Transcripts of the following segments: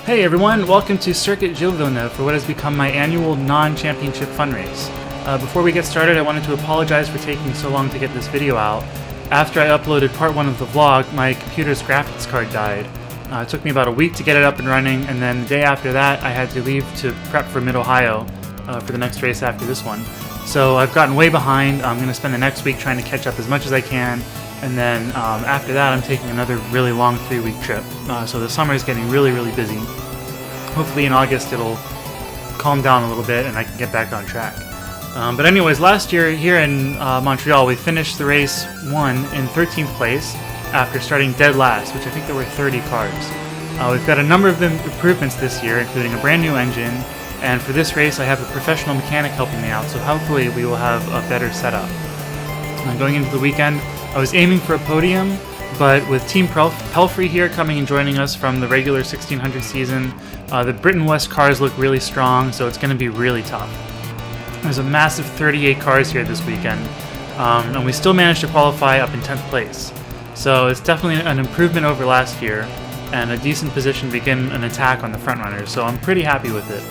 Hey everyone, welcome to Circuit Gilles Villeneuve for what has become my annual non-championship fun race. Before we get started, I wanted to apologize for taking so long to get this video out. After I uploaded part 1 of the vlog, my computer's graphics card died. It took me about a week to get it up and running, and then the day after that I had to leave to prep for Mid-Ohio for the next race after this one. So I've gotten way behind. I'm going to spend the next week trying to catch up as much as I can. And then after that, I'm taking another really long 3-week trip. So the summer is getting really, really busy. Hopefully in August it'll calm down a little bit and I can get back on track. But anyways, last year here in Montreal, we finished the race 1 in 13th place after starting dead last, which I think there were 30 cars. We've got a number of improvements this year, including a brand new engine. And for this race, I have a professional mechanic helping me out, so hopefully we will have a better setup. Going into the weekend, I was aiming for a podium, but with Team Pelfrey here coming and joining us from the regular 1600 season, the Britain West cars look really strong, so it's going to be really tough. There's a massive 38 cars here this weekend, and we still managed to qualify up in 10th place. So it's definitely an improvement over last year, and a decent position to begin an attack on the front runners, so I'm pretty happy with it.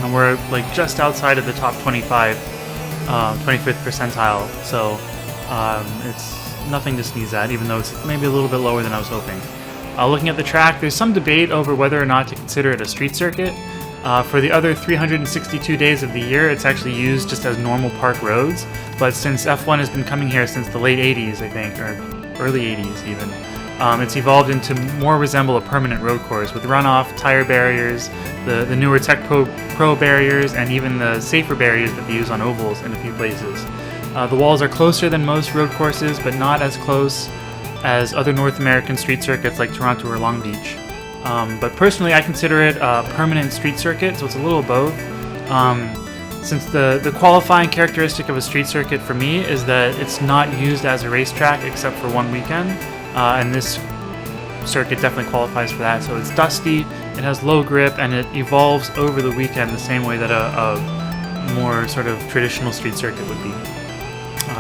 And we're like just outside of the top 25, 25th percentile, so it's nothing to sneeze at, even though it's maybe a little bit lower than I was hoping. Looking at the track, there's some debate over whether or not to consider it a street circuit. For the other 362 days of the year, it's actually used just as normal park roads, but since F1 has been coming here since the late 80s, I think, or early 80s even, it's evolved into more resemble a permanent road course with runoff, tire barriers, the newer Tech Pro barriers, and even the safer barriers that they use on ovals in a few places. The walls are closer than most road courses, but not as close as other North American street circuits like Toronto or Long Beach. But personally, I consider it a permanent street circuit, so it's a little of both. Since the qualifying characteristic of a street circuit for me is that it's not used as a racetrack except for one weekend, and this circuit definitely qualifies for that. So it's dusty, it has low grip, and it evolves over the weekend the same way that a more sort of traditional street circuit would be.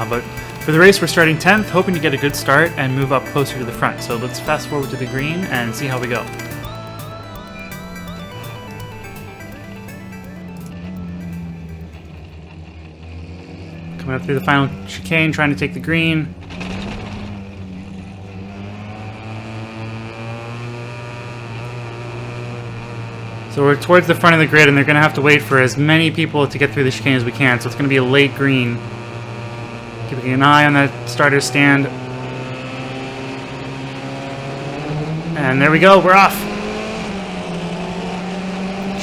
But for the race, we're starting 10th, hoping to get a good start and move up closer to the front. So let's fast forward to the green and see how we go. Coming up through the final chicane, trying to take the green. So we're towards the front of the grid, and they're going to have to wait for as many people to get through the chicane as we can. So it's going to be a late green. Keeping an eye on that starter stand. And there we go, we're off.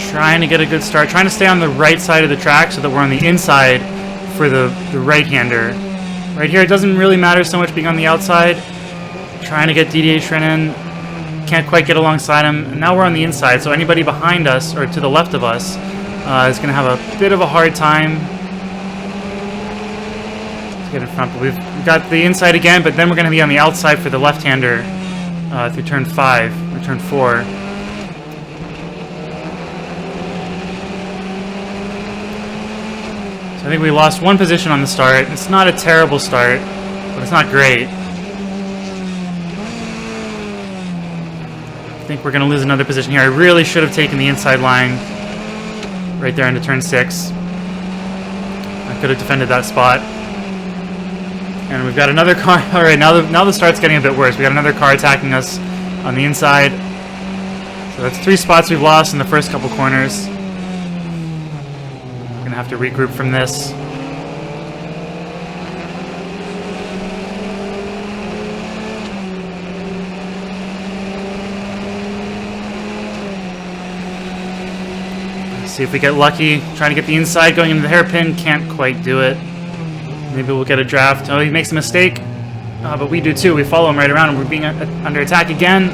Trying to get a good start. Trying to stay on the right side of the track so that we're on the inside for the right-hander. Right here, it doesn't really matter so much being on the outside. Trying to get DDA Shrennen. Can't quite get alongside him. And now we're on the inside, so anybody behind us or to the left of us is going to have a bit of a hard time. Get in front, but we've got the inside again, but then we're going to be on the outside for the left-hander through turn 5 or turn 4. So I think we lost one position on the start. It's not a terrible start, but it's not great. I think we're going to lose another position here. I really should have taken the inside line right there into turn 6. I could have defended that spot. And we've got another car. All right, now the start's getting a bit worse. We got another car attacking us on the inside. So that's 3 spots we've lost in the first couple corners. We're gonna have to regroup from this. Let's see if we get lucky. Trying to get the inside, going into the hairpin. Can't quite do it. Maybe we'll get a draft. Oh, he makes a mistake. But we do too. We follow him right around and we're being under attack again.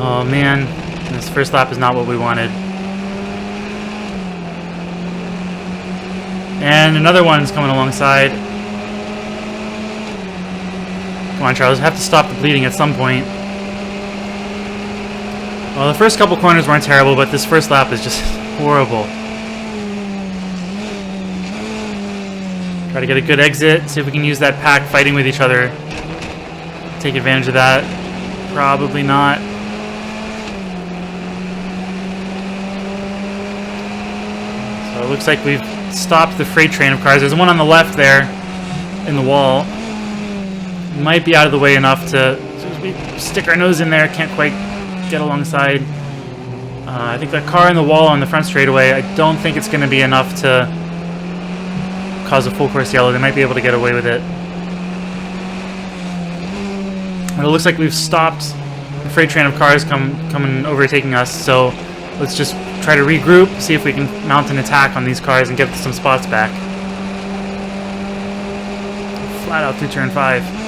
Oh man, this first lap is not what we wanted. And another one's coming alongside. Come on, Charles, have to stop the bleeding at some point. Well, the first couple corners weren't terrible, but this first lap is just horrible. Try to get a good exit, see if we can use that pack fighting with each other. Take advantage of that. Probably not. looks like we've stopped the freight train of cars. There's one on the left there in the wall. Might be out of the way enough to we stick our nose in there. Can't quite get alongside. I think that car in the wall on the front straightaway, I don't think it's going to be enough to cause a full course yellow. They might be able to get away with it. And it looks like we've stopped the freight train of cars coming overtaking us, so let's just try to regroup, see if we can mount an attack on these cars and get some spots back. Flat out through turn 5.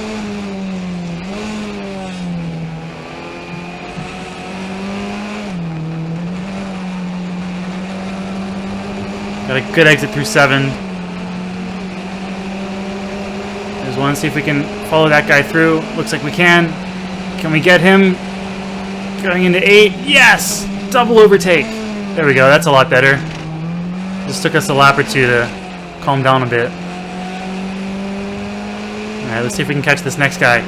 Got a good exit through 7. There's one. See if we can follow that guy through. Looks like we can. Can we get him? Going into 8. Yes! Double overtake. There we go. That's a lot better. Just took us a lap or 2 to calm down a bit. Alright, let's see if we can catch this next guy.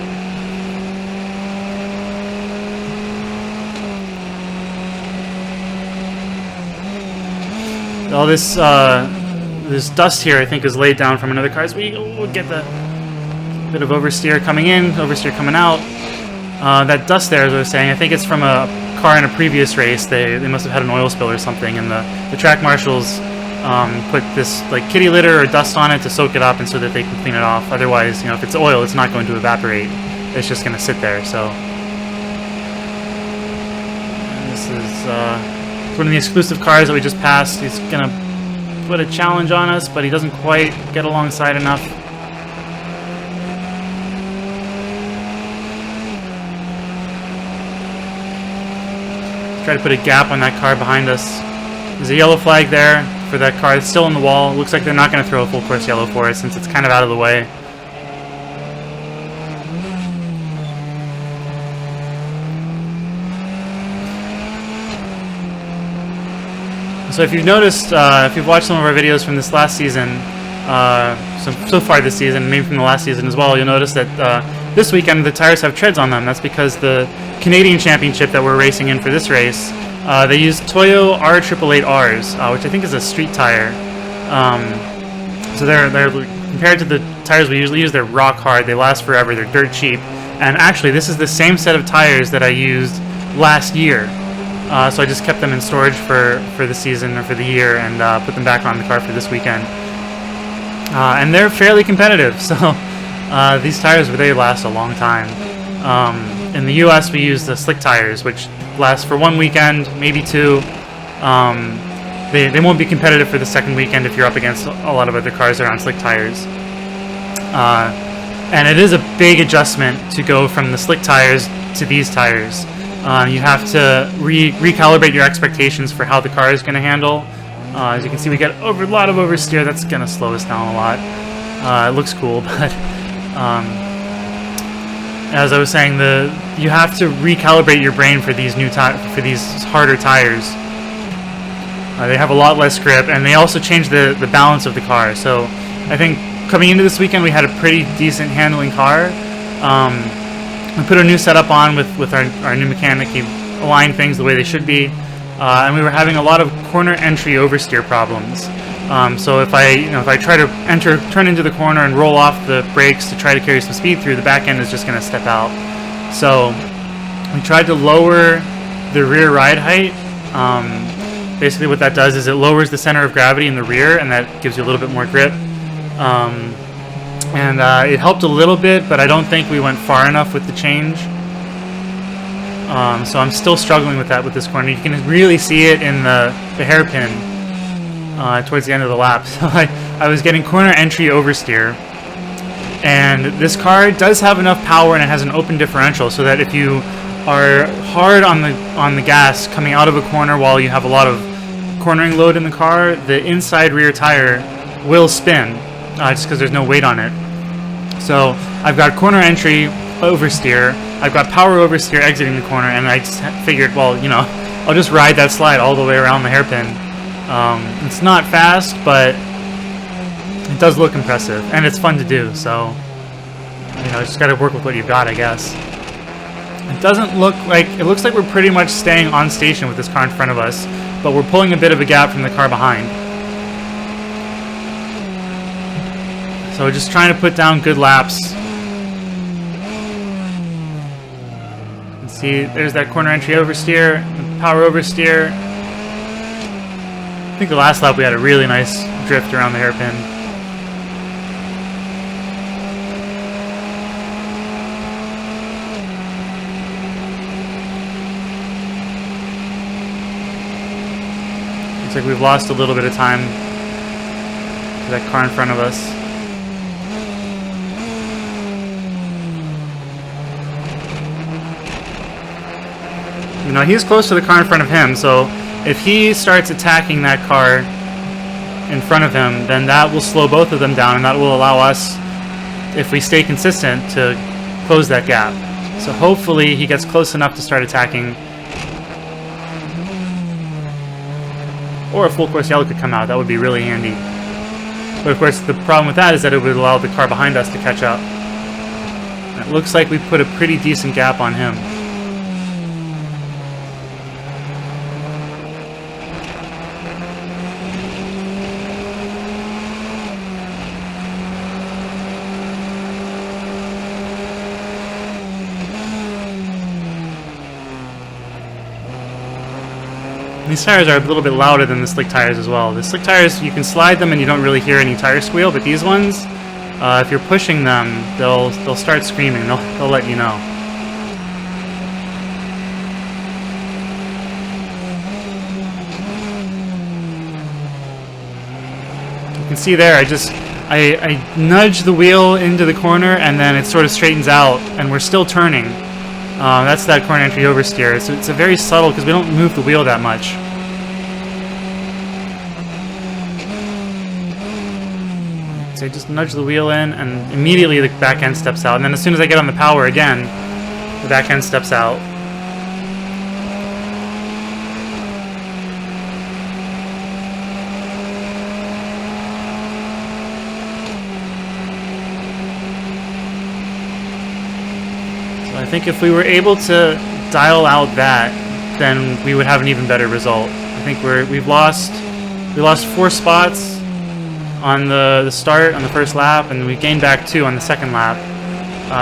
All this this dust here, I think, is laid down from another car. So we'll get the bit of oversteer coming in, oversteer coming out. That dust there, as I was saying, I think it's from a car in a previous race. They must have had an oil spill or something, and the track marshals put this like kitty litter or dust on it to soak it up, and so that they can clean it off. Otherwise, you know, if it's oil, it's not going to evaporate. It's just going to sit there. So and this is. One of the exclusive cars that we just passed. He's gonna put a challenge on us, but he doesn't quite get alongside enough. Try to put a gap on that car behind us. There's a yellow flag there for that car. It's still in the wall. Looks like they're not going to throw a full course yellow for it since it's kind of out of the way. So if you've noticed, if you've watched some of our videos from this last season, so far this season, maybe from the last season as well, you'll notice that this weekend the tires have treads on them. That's because the Canadian Championship that we're racing in for this race, they use Toyo R888Rs, which I think is a street tire. So they're compared to the tires we usually use, they're rock hard. They last forever. They're dirt cheap. And actually, this is the same set of tires that I used last year. So I just kept them in storage for the season or for the year and put them back on the car for this weekend. And they're fairly competitive, so these tires, they last a long time. In the US, we use the slick tires, which last for 1 weekend, maybe 2. They won't be competitive for the second weekend if you're up against a lot of other cars that are on slick tires. And it is a big adjustment to go from the slick tires to these tires. You have to recalibrate your expectations for how the car is going to handle. As you can see, we get a lot of oversteer. That's going to slow us down a lot. It looks cool, but as I was saying, you have to recalibrate your brain for these harder tires. They have a lot less grip, and they also change the balance of the car. So I think coming into this weekend, we had a pretty decent handling car. We put a new setup on with our new mechanic. He aligned things the way they should be, and we were having a lot of corner entry oversteer problems. So if I try to turn into the corner and roll off the brakes to try to carry some speed through, the back end is just going to step out. So we tried to lower the rear ride height. Basically, what that does is it lowers the center of gravity in the rear, and that gives you a little bit more grip. And it helped a little bit, but I don't think we went far enough with the change. So I'm still struggling with that with this corner. You can really see it in the hairpin towards the end of the lap. So I was getting corner entry oversteer. And this car does have enough power, and it has an open differential, so that if you are hard on the gas coming out of a corner while you have a lot of cornering load in the car, the inside rear tire will spin. Just because there's no weight on it. So I've got corner entry oversteer, I've got power oversteer exiting the corner, and I just figured, well, you know, I'll just ride that slide all the way around the hairpin. It's not fast, but it does look impressive, and it's fun to do, so, you know, just got to work with what you've got, I guess. It looks like we're pretty much staying on station with this car in front of us, but we're pulling a bit of a gap from the car behind. So just trying to put down good laps. And see, there's that corner entry oversteer, power oversteer. I think the last lap we had a really nice drift around the hairpin. Looks like we've lost a little bit of time to that car in front of us. You know, he's close to the car in front of him, so if he starts attacking that car in front of him, then that will slow both of them down, and that will allow us, if we stay consistent, to close that gap. So hopefully he gets close enough to start attacking. Or a full course yellow could come out. That would be really handy. But of course the problem with that is that it would allow the car behind us to catch up. And it looks like we put a pretty decent gap on him. These tires are a little bit louder than the slick tires as well. The slick tires, you can slide them and you don't really hear any tire squeal, but these ones, if you're pushing them, they'll start screaming. They'll let you know. You can see there, I nudge the wheel into the corner and then it sort of straightens out and we're still turning. That's that corner entry oversteer. So it's a very subtle because we don't move the wheel that much. So I just nudge the wheel in and immediately the back end steps out. And then as soon as I get on the power again, the back end steps out. I think if we were able to dial out that, then we would have an even better result. I think we lost 4 spots on the start on the first lap, and we gained back 2 on the second lap.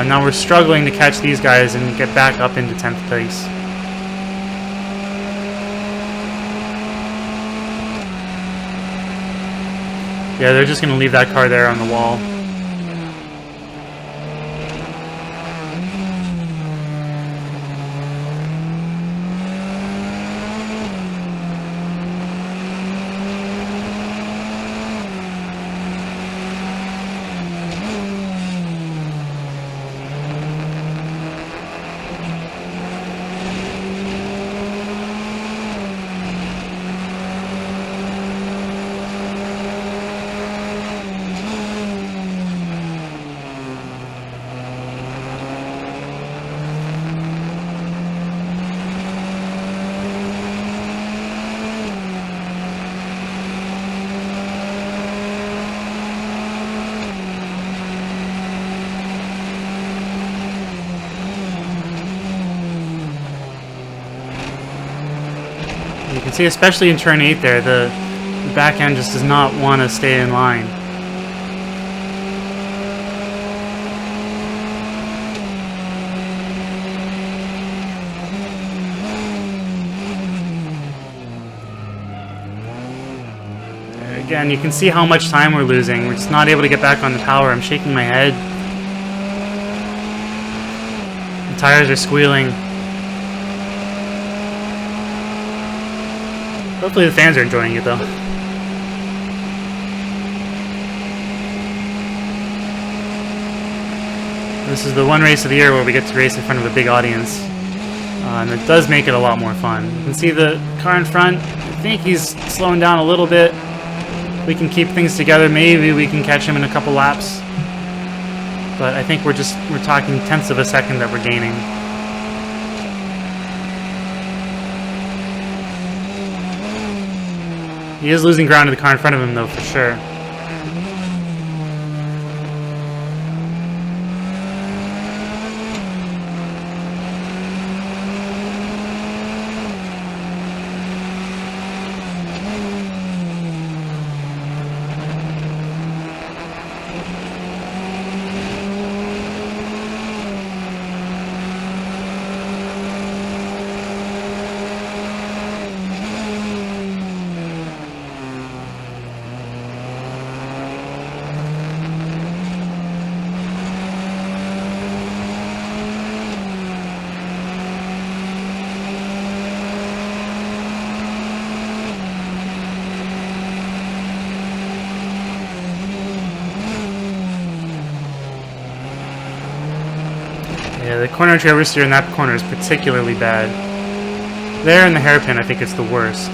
Now we're struggling to catch these guys and get back up into 10th place. Yeah, they're just going to leave that car there on the wall. You can see, especially in turn 8 there, the back end just does not want to stay in line. Again, you can see how much time we're losing. We're just not able to get back on the power. I'm shaking my head. The tires are squealing. Hopefully the fans are enjoying it though. This is the one race of the year where we get to race in front of a big audience. And it does make it a lot more fun. You can see the car in front. I think he's slowing down a little bit. We can keep things together. Maybe we can catch him in a couple laps. But I think we're talking tenths of a second that we're gaining. He is losing ground to the car in front of him, though, for sure. The corner trailer steer in that corner is particularly bad. There in the hairpin, I think it's the worst.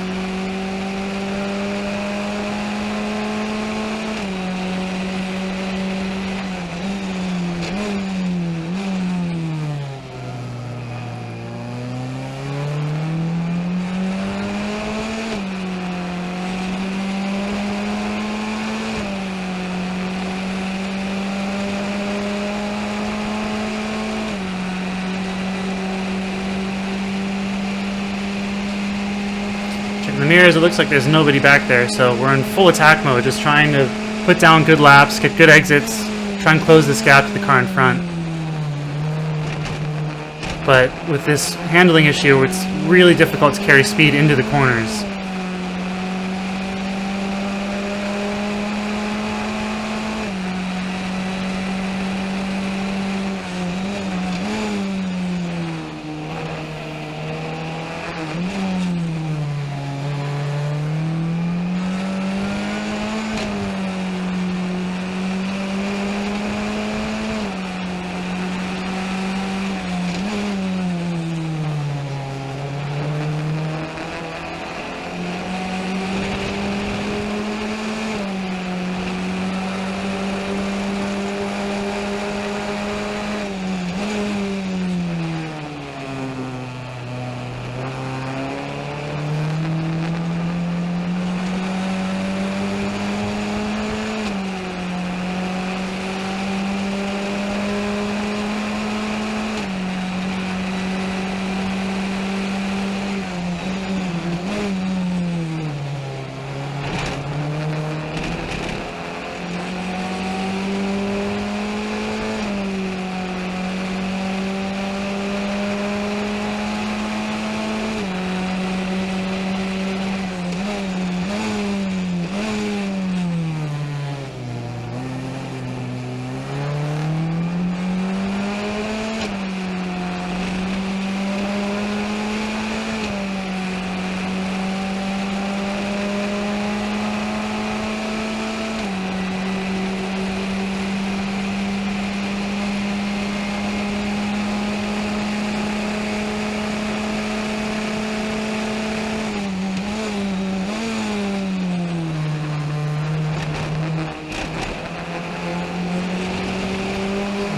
In the mirrors, it looks like there's nobody back there, so we're in full attack mode, just trying to put down good laps, get good exits, try and close this gap to the car in front. But with this handling issue, it's really difficult to carry speed into the corners.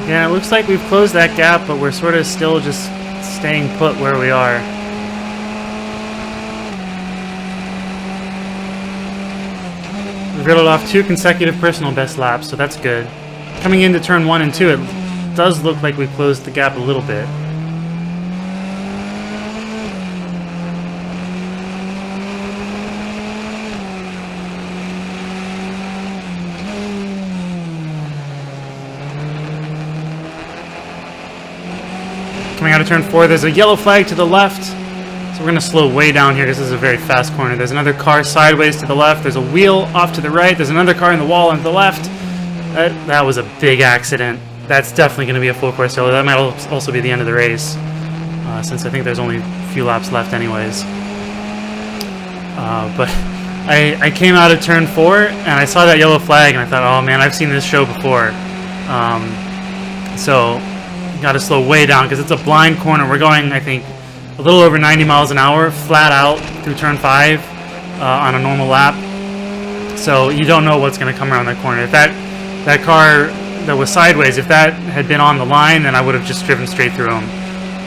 Yeah, it looks like we've closed that gap, but we're sort of still just staying put where we are. We've riddled off 2 consecutive personal best laps, so that's good. Coming into turn 1 and 2, it does look like we've closed the gap a little bit. Coming out of turn 4, there's a yellow flag to the left. So we're going to slow way down here because this is a very fast corner. There's another car sideways to the left. There's a wheel off to the right. There's another car in the wall on the left. That was a big accident. That's definitely going to be a full course yellow. That might also be the end of the race, since I think there's only a few laps left anyways. But I came out of turn 4 and I saw that yellow flag and I thought, oh man, I've seen this show before. So got to slow way down because it's a blind corner. We're going, I think, a little over 90 miles an hour, flat out through turn 5 on a normal lap. So you don't know what's going to come around that corner. If that car that was sideways, if that had been on the line, then I would have just driven straight through him.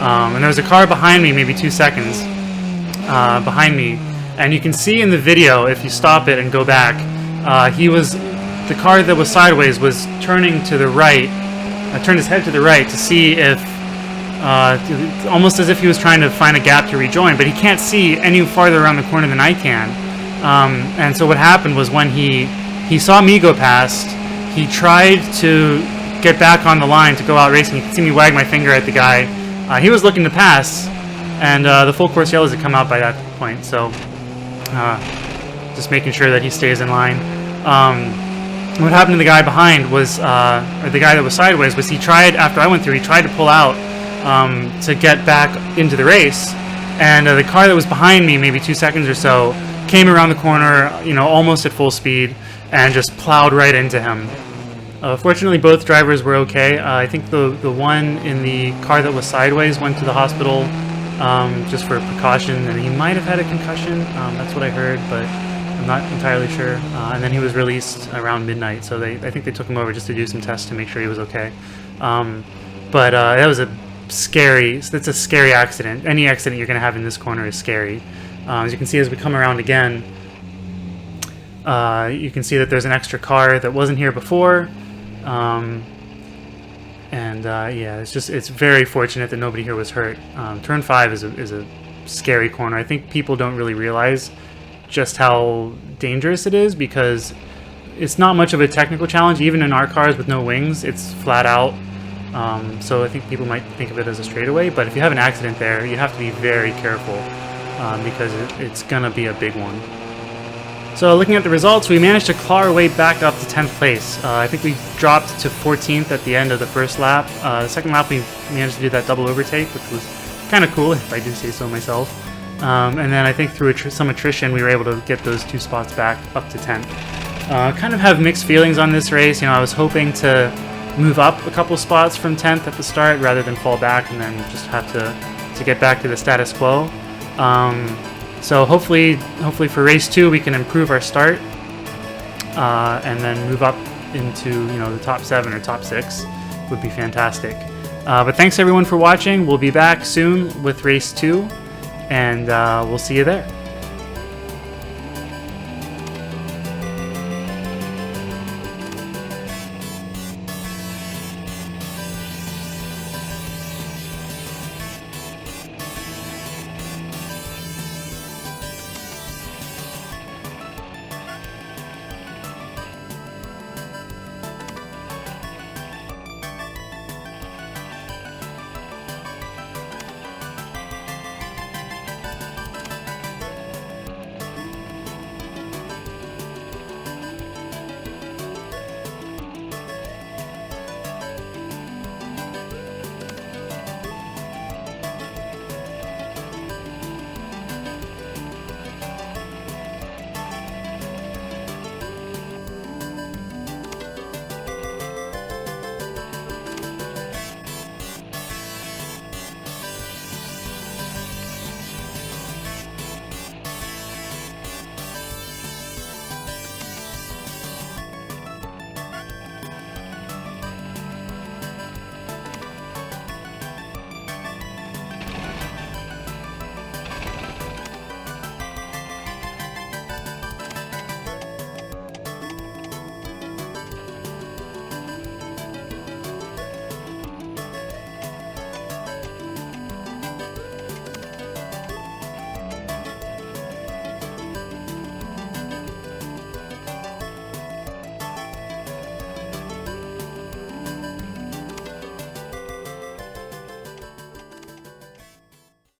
And there was a car behind me, maybe 2 seconds behind me. And you can see in the video, if you stop it and go back, the car that was sideways was turning to the right, turned his head to the right to see if, almost as if he was trying to find a gap to rejoin, but he can't see any farther around the corner than I can. And so what happened was when he saw me go past, he tried to get back on the line to go out racing. You can see me wag my finger at the guy. He was looking to pass, and the full course yellows had come out by that point, so just making sure that he stays in line. What happened to the guy behind was, or the guy that was sideways, was he tried, after I went through, he tried to pull out to get back into the race, and the car that was behind me, maybe 2 seconds or so, came around the corner, almost at full speed, and just plowed right into him. Fortunately, both drivers were okay. I think the one in the car that was sideways went to the hospital just for precaution, and he might have had a concussion. That's what I heard, but I'm not entirely sure. And then he was released around midnight, so I think they took him over just to do some tests to make sure he was okay. But that was that's a scary accident. Any accident you're going to have in this corner is scary. As you can see, as we come around again, you can see that there's an extra car that wasn't here before. Yeah, it's very fortunate that nobody here was hurt. Turn 5 is a scary corner. I think people don't really realize just how dangerous it is, because it's not much of a technical challenge. Even in our cars with no wings, it's flat out. So I think people might think of it as a straightaway, but if you have an accident there, you have to be very careful because it's gonna be a big one. So looking at the results, we managed to claw our way back up to 10th place. I think we dropped to 14th at the end of the first lap. The second lap we managed to do that double overtake, which was kind of cool, if I do say so myself. And then I think through some attrition we were able to get those 2 spots back up to 10th. Kind of have mixed feelings on this race. You know, I was hoping to move up a couple spots from 10th at the start rather than fall back and then just have to get back to the status quo. So hopefully for race 2 we can improve our start and then move up into, you know, the top 7 or top 6 would be fantastic. But thanks everyone for watching. We'll be back soon with race 2, and we'll see you there.